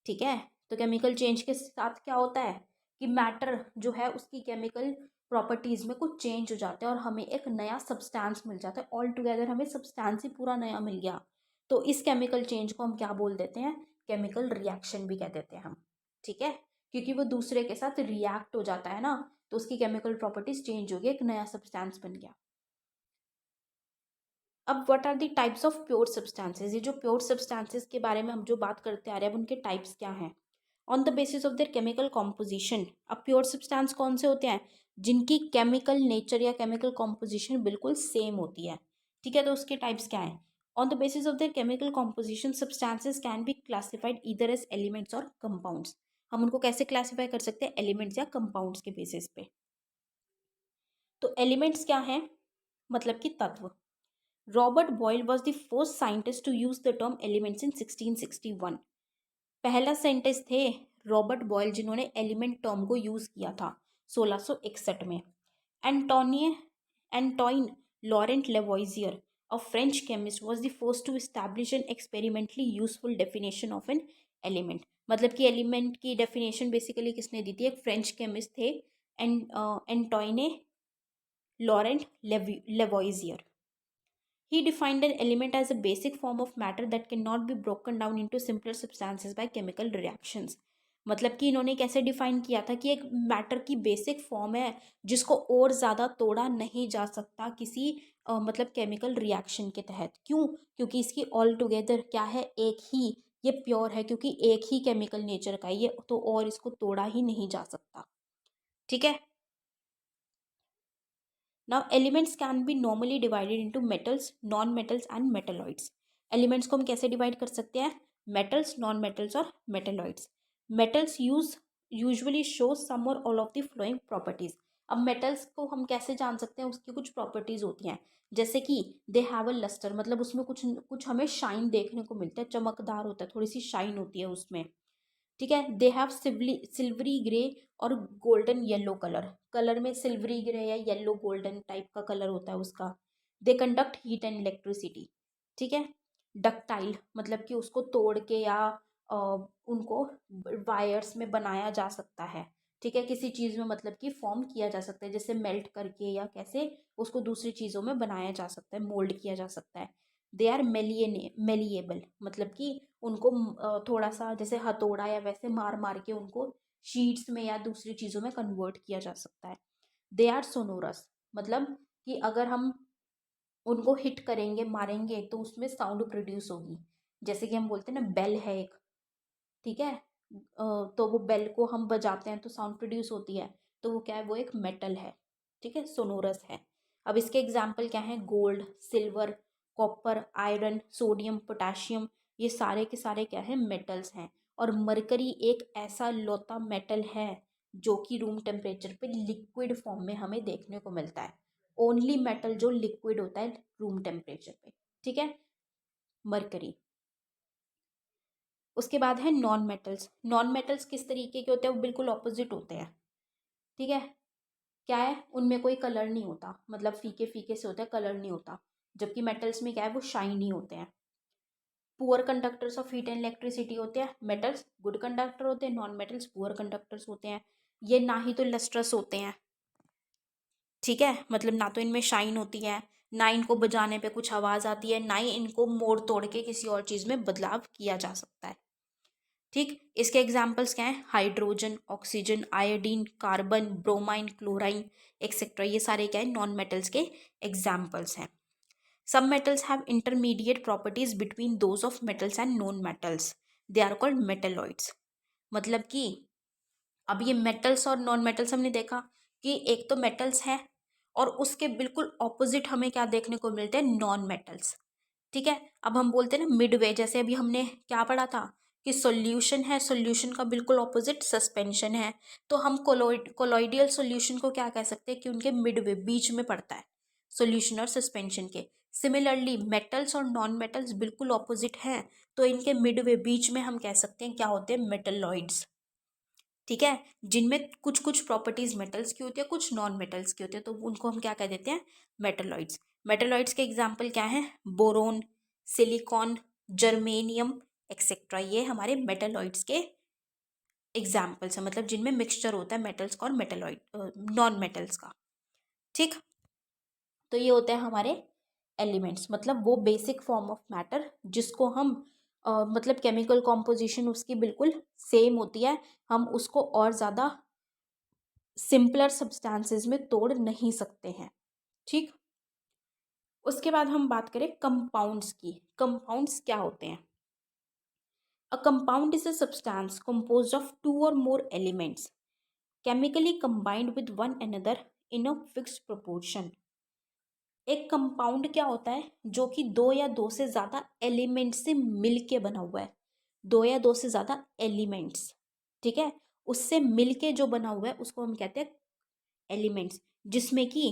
ठीक है, तो केमिकल चेंज के साथ क्या होता है कि मैटर जो है उसकी केमिकल प्रॉपर्टीज में कुछ चेंज हो जाते हैं और हमें एक नया सब्सटेंस मिल जाता है। ऑल टुगेदर हमें सब्सटेंस ही पूरा नया मिल गया। तो इस केमिकल चेंज को हम क्या बोल देते हैं, केमिकल रिएक्शन भी कह देते हैं हम। ठीक है, क्योंकि वो दूसरे के साथ रिएक्ट हो जाता है ना, तो उसकी केमिकल प्रॉपर्टीज चेंज हो गई, एक नया सब्सटेंस बन गया। अब what are the types of pure substances. ये जो प्योर सब्सटेंसेस के बारे में हम जो बात करते आ रहे हैं, अब उनके टाइप्स क्या हैं। On the basis of their chemical composition. अब प्योर सब्सटेंस कौन से होते हैं, जिनकी केमिकल नेचर या केमिकल कॉम्पोजिशन बिल्कुल सेम होती है। ठीक है, तो उसके टाइप्स क्या हैं। On the basis of their chemical composition substances can be classified either as elements और कंपाउंड्स। हम उनको कैसे क्लासीफाई कर सकते हैं, एलिमेंट्स या कंपाउंड्स के बेसिस पे। तो एलिमेंट्स क्या हैं, मतलब कि तत्व। Robert Boyle was the first scientist to use the term elements in 1661। पहला साइंटिस्ट थे रॉबर्ट बॉयल जिन्होंने एलिमेंट टर्म को यूज किया था 1661 में। Antoine Antoine Laurent Lavoisier, a French chemist, was the first to establish an experimentally useful definition of an element. मतलब कि element की डेफिनेशन बेसिकली किसने दी थी, एक फ्रेंच केमिस्ट थे, Antoine Laurent Lavoisier. He defined an element as a basic form of matter that cannot be broken down into simpler substances by chemical reactions। मतलब कि इन्होंने कैसे डिफाइन किया था कि एक मैटर की बेसिक फॉर्म है जिसको और ज़्यादा तोड़ा नहीं जा सकता किसी मतलब केमिकल रिएक्शन के तहत। क्यों? क्योंकि इसकी ऑल टुगेदर क्या है, एक ही, ये प्योर है क्योंकि एक ही केमिकल नेचर का ये, तो और इसको तोड़ा ही नहीं जा सकता। ठीक है, now elements can be normally divided into metals, non metals and metalloids. Elements को हम कैसे डिवाइड कर सकते हैं, मेटल्स, नॉन मेटल्स और metalloids. Metals usually show some और all of the following properties. अब मेटल्स को हम कैसे जान सकते हैं, उसकी कुछ प्रॉपर्टीज होती हैं, जैसे कि दे हैव अ लस्टर, मतलब उसमें कुछ कुछ हमें शाइन देखने को मिलता है, चमकदार होता है, थोड़ी सी शाइन होती है उसमें। ठीक है, दे हैव सिल्वरी ग्रे और गोल्डन येलो कलर, कलर में सिल्वरी ग्रे या येलो गोल्डन टाइप का कलर होता है उसका। They conduct heat and electricity. ठीक है, डक्टाइल मतलब कि उसको तोड़ के या उनको वायर्स में बनाया जा सकता है। ठीक है, किसी चीज़ में मतलब कि फॉर्म किया जा सकता है, जैसे मेल्ट करके या कैसे उसको दूसरी चीज़ों में बनाया जा सकता है, मोल्ड किया जा सकता है। दे आर मेलिएबल, मतलब कि उनको थोड़ा सा जैसे हथौड़ा या वैसे मार मार के उनको शीट्स में या दूसरी चीज़ों में कन्वर्ट किया जा सकता है। दे आर सोनोरस, मतलब कि अगर हम उनको हिट करेंगे, मारेंगे, तो उसमें साउंड प्रोड्यूस होगी। जैसे कि हम बोलते हैं ना, बेल है एक, ठीक है, तो वो बेल को हम बजाते हैं तो साउंड प्रोड्यूस होती है, तो वो क्या है, वो एक मेटल है। ठीक है, सोनोरस है। अब इसके एग्जाम्पल क्या है, gold, silver, copper, iron, sodium, potassium, ये सारे के सारे क्या है, मेटल्स हैं। और मरकरी एक ऐसा लौता मेटल है जो कि रूम टेम्परेचर पे लिक्विड फॉर्म में हमें देखने को मिलता है। ओनली मेटल जो लिक्विड होता है रूम टेम्परेचर पे, ठीक है, मरकरी। उसके बाद है नॉन मेटल्स। नॉन मेटल्स किस तरीके के होते हैं, वो बिल्कुल ऑपोजिट होते हैं, ठीक है। क्या है, उनमें कोई कलर नहीं होता, मतलब फीके फीके से होता है, कलर नहीं होता। जबकि मेटल्स में क्या है, वो शाइनी होते हैं। Poor conductors of heat and electricity होते हैं मेटल्स, गुड कंडक्टर होते हैं। नॉन मेटल्स पुअर कंडक्टर्स होते हैं। ये ना ही तो लस्ट्रस होते हैं, ठीक है, मतलब ना तो इनमें शाइन होती है, ना इनको बजाने पे कुछ आवाज़ आती है, ना ही इनको मोड़ तोड़ के किसी और चीज़ में बदलाव किया जा सकता है, ठीक। इसके एग्जाम्पल्स क्या हैं, hydrogen, oxygen, iodine, carbon, bromine, chlorine etcetera, ये सारे क्या है, नॉन मेटल्स के एग्जाम्पल्स हैं। Some metals have intermediate properties between those of metals and non-metals. They are called metalloids. मतलब कि अब ये मेटल्स और नॉन मेटल्स हमने देखा कि एक तो मेटल्स है और उसके बिल्कुल ऑपोजिट हमें क्या देखने को मिलते हैं, नॉन मेटल्स, ठीक है। अब हम बोलते हैं ना मिडवे, जैसे अभी हमने क्या पढ़ा था कि सॉल्यूशन है, सॉल्यूशन का बिल्कुल ऑपोजिट सस्पेंशन है। तो हम कोलॉइडियल सॉल्यूशन को क्या कह सकते हैं कि उनके मिडवे, बीच में पड़ता है सॉल्यूशन और सस्पेंशन के। सिमिलरली मेटल्स और नॉन मेटल्स बिल्कुल ऑपोजिट हैं, तो इनके मिडवे, बीच में हम कह सकते हैं क्या होते हैं, मेटलॉइड्स, ठीक है। जिनमें कुछ कुछ प्रॉपर्टीज मेटल्स की होती है, कुछ नॉन मेटल्स की होती है, तो उनको हम क्या कह देते हैं, मेटलॉइड्स। मेटलॉइड्स के एग्जाम्पल क्या हैं, बोरोन, सिलिकॉन, जर्मेनियम एक्सेट्रा, ये हमारे मेटलॉइड्स के एग्जाम्पल्स हैं, मतलब जिनमें मिक्सचर होता है मेटल्स का और मेटलॉइड, नॉन मेटल्स का, ठीक। तो ये होते हैं हमारे एलिमेंट्स, मतलब वो बेसिक फॉर्म ऑफ मैटर जिसको हम मतलब केमिकल कॉम्पोजिशन उसकी बिल्कुल सेम होती है, हम उसको और ज़्यादा सिंपलर सब्सटेंसेस में तोड़ नहीं सकते हैं, ठीक। उसके बाद हम बात करें कंपाउंड्स की। कंपाउंड्स क्या होते हैं, a compound is a substance composed of two or more elements chemically combined with one another in a fixed proportion। एक कंपाउंड क्या होता है, जो कि दो या दो से ज़्यादा एलिमेंट से मिलके बना हुआ है, दो या दो से ज़्यादा एलिमेंट्स, ठीक है, उससे मिलके जो बना हुआ है उसको हम कहते हैं एलिमेंट्स। जिसमें कि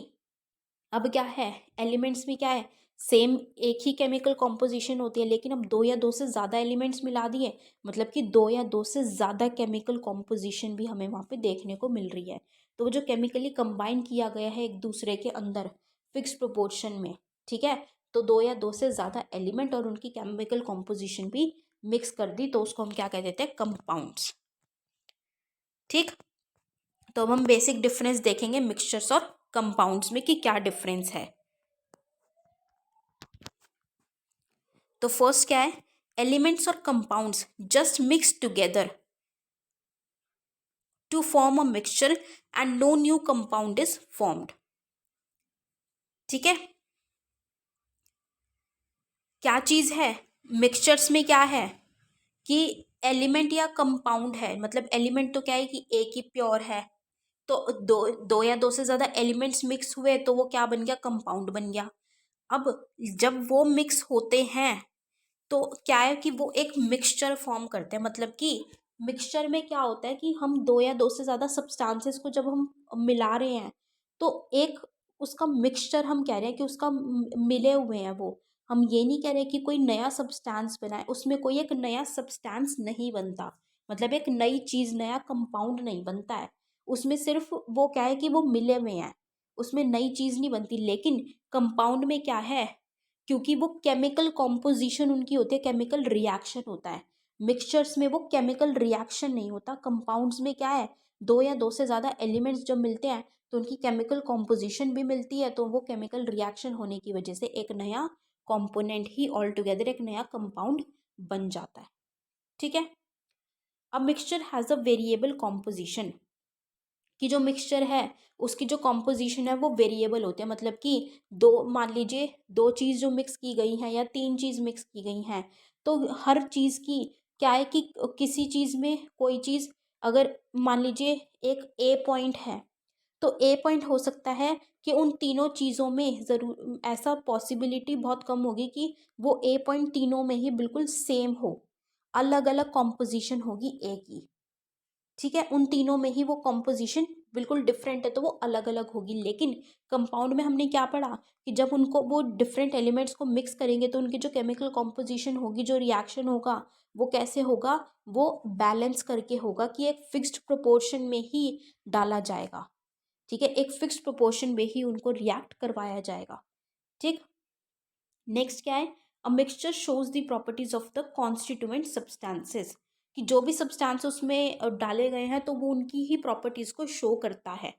अब क्या है, एलिमेंट्स में क्या है, सेम एक ही केमिकल कॉम्पोजिशन होती है, लेकिन अब दो या दो से ज़्यादा एलिमेंट्स मिला दिए, मतलब कि दो या दो से ज़्यादा केमिकल कॉम्पोजिशन भी हमें वहाँ पे देखने को मिल रही है। तो वो जो केमिकली कंबाइन किया गया है एक दूसरे के अंदर फिक्स प्रोपोर्शन में, ठीक है, तो दो या दो से ज़्यादा एलिमेंट और उनकी केमिकल कॉम्पोजिशन भी मिक्स कर दी, तो उसको हम क्या कह देते हैं, कंपाउंड्स, ठीक। तो अब हम बेसिक डिफरेंस देखेंगे मिक्सचर्स और कंपाउंड्स में कि क्या डिफरेंस है। तो फर्स्ट क्या है, एलिमेंट्स और compounds just mix together to form a mixture and no new compound is formed, ठीक है। क्या चीज है, मिक्सचर्स में क्या है कि एलिमेंट या कंपाउंड है, मतलब एलिमेंट तो क्या है कि एक ही प्योर है, तो दो दो या दो से ज्यादा एलिमेंट्स मिक्स हुए तो वो क्या बन गया, कंपाउंड बन गया। अब जब वो मिक्स होते हैं तो क्या है कि वो एक मिक्सचर फॉर्म करते हैं, मतलब कि मिक्सचर में क्या होता है कि हम दो या दो से ज़्यादा सब्सटेंसेस को जब हम मिला रहे हैं तो एक उसका मिक्सचर हम कह रहे हैं कि उसका मिले हुए हैं वो, हम ये नहीं कह रहे कि कोई नया सब्सटेंस बना है, उसमें कोई एक नया सब्सटेंस नहीं बनता, मतलब एक नई चीज़, नया कंपाउंड नहीं बनता है, उसमें सिर्फ वो क्या है कि वो मिले हुए हैं, उसमें नई चीज़ नहीं बनती। लेकिन कंपाउंड में क्या है, क्योंकि वो केमिकल कॉम्पोजिशन उनकी होती है, केमिकल रिएक्शन होता है। मिक्सचर्स में वो केमिकल रिएक्शन नहीं होता, कंपाउंड्स में क्या है, दो या दो से ज़्यादा एलिमेंट्स जब मिलते हैं तो उनकी केमिकल कॉम्पोजिशन भी मिलती है, तो वो केमिकल रिएक्शन होने की वजह से एक नया कॉम्पोनेंट ही ऑल टुगेदर, एक नया कंपाउंड बन जाता है, ठीक है। अब mixture has a variable composition, कि जो मिक्सचर है उसकी जो कॉम्पोजिशन है वो वेरिएबल होते हैं, मतलब कि दो, मान लीजिए दो चीज़ जो मिक्स की गई हैं या तीन चीज़ मिक्स की गई हैं, तो हर चीज़ की क्या है कि किसी चीज़ में कोई चीज़, अगर मान लीजिए एक ए पॉइंट है तो ए पॉइंट हो सकता है कि उन तीनों चीज़ों में ज़रूर ऐसा पॉसिबिलिटी बहुत कम होगी कि वो ए पॉइंट तीनों में ही बिल्कुल सेम हो, अलग अलग कॉम्पोजिशन होगी ए की। ठीक है, उन तीनों में ही वो कॉम्पोजिशन बिल्कुल डिफरेंट है तो वो अलग अलग होगी। लेकिन कंपाउंड में हमने क्या पढ़ा कि जब उनको वो डिफरेंट एलिमेंट्स को मिक्स करेंगे तो उनकी जो केमिकल कॉम्पोजिशन होगी, जो रिएक्शन होगा, वो कैसे होगा, वो बैलेंस करके होगा कि एक फिक्स्ड प्रोपोर्शन में ही डाला जाएगा। ठीक है, एक फिक्स्ड प्रोपोर्शन में ही उनको रिएक्ट करवाया जाएगा। ठीक, नेक्स्ट क्या है, a mixture shows the properties of the constituent substances, कि जो भी सब्सटेंस उसमें डाले गए हैं तो वो उनकी ही प्रॉपर्टीज को शो करता है।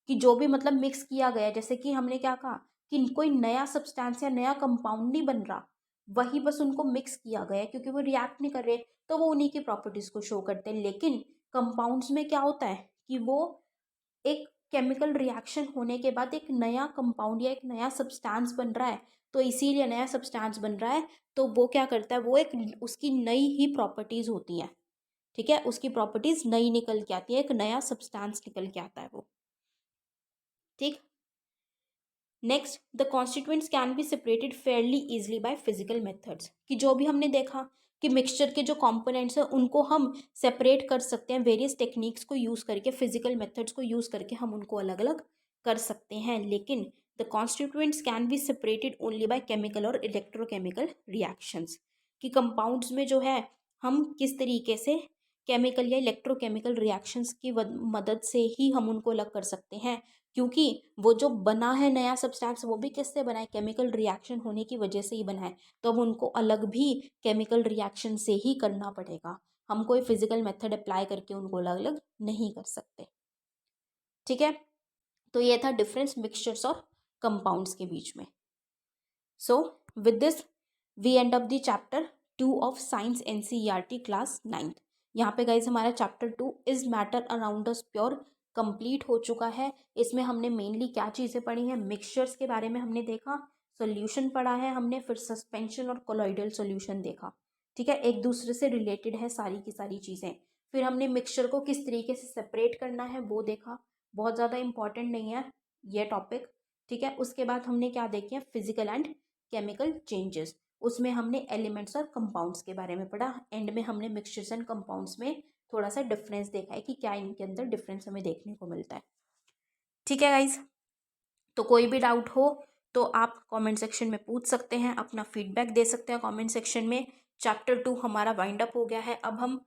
कि जो भी मतलब मिक्स किया गया है, जैसे कि हमने क्या कहा कि कोई नया सब्सटेंस या नया कंपाउंड नहीं बन रहा, वही बस उनको मिक्स किया गया है क्योंकि वो रिएक्ट नहीं कर रहे, तो वो उन्हीं की प्रॉपर्टीज को शो करते हैं। लेकिन कंपाउंड्स में क्या होता है कि वो एक केमिकल रिएक्शन होने के बाद एक नया कंपाउंड या एक नया सब्सटेंस बन रहा है, तो इसीलिए नया सब्सटेंस बन रहा है तो वो क्या करता है, वो एक उसकी नई ही प्रॉपर्टीज होती हैं। ठीक है, उसकी प्रॉपर्टीज नई निकल के आती है, एक नया सब्सटेंस निकल के आता है वो। ठीक, next, the constituents can be separated Fairlie easily by physical methods, कि जो भी हमने देखा कि मिक्सचर के जो कंपोनेंट्स हैं उनको हम सेपरेट कर सकते हैं वेरियस टेक्निक्स को यूज़ करके, फिजिकल मेथड्स को यूज़ करके हम उनको अलग अलग कर सकते हैं। लेकिन the constituents can be separated only by chemical और इलेक्ट्रोकेमिकल रिएक्शंस, कि कंपाउंड्स में जो है हम किस तरीके से केमिकल या इलेक्ट्रोकेमिकल रिएक्शंस की मदद से ही हम उनको अलग कर सकते हैं। क्योंकि वो जो बना है नया सब्सटेंस वो भी किससे बना है, केमिकल रिएक्शन होने की वजह से ही बना है, तो अब उनको अलग भी केमिकल रिएक्शन से ही करना पड़ेगा। हम कोई फिजिकल मेथड अप्लाई करके उनको अलग अलग नहीं कर सकते। ठीक है, तो ये था डिफरेंस मिक्सचर्स और कंपाउंड्स के बीच में। So with this we end up the chapter 2 of science NCERT class 9th। यहाँ पे गाइज हमारा chapter 2 is matter around us pure complete हो चुका है। इसमें हमने मेनली क्या चीज़ें पढ़ी हैं, मिक्सचर्स के बारे में हमने देखा, सोल्यूशन पढ़ा है हमने, फिर सस्पेंशन और कोलॉइडल सोल्यूशन देखा। ठीक है, एक दूसरे से रिलेटेड है सारी की सारी चीज़ें। फिर हमने मिक्सचर को किस तरीके से सेपरेट करना है वो देखा, बहुत ज़्यादा इंपॉर्टेंट नहीं है ये टॉपिक। ठीक है, उसके बाद हमने क्या देखे, फिजिकल एंड केमिकल चेंजेस, उसमें हमने एलिमेंट्स और कंपाउंड्स के बारे में पढ़ा। एंड में हमने मिक्सचर्स एंड कंपाउंड्स में थोड़ा सा डिफरेंस देखा है कि क्या इनके अंदर डिफरेंस हमें देखने को मिलता है। ठीक है गाइज, तो कोई भी डाउट हो तो आप कमेंट सेक्शन में पूछ सकते हैं, अपना फीडबैक दे सकते हैं कमेंट सेक्शन में। चैप्टर 2 हमारा वाइंड अप हो गया है। अब हम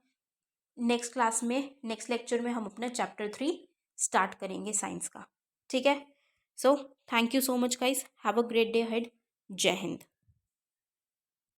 नेक्स्ट क्लास में, नेक्स्ट लेक्चर में हम अपना चैप्टर 3 स्टार्ट करेंगे साइंस का। ठीक है, so thank you so much guys, have a great day ahead. जय हिंद।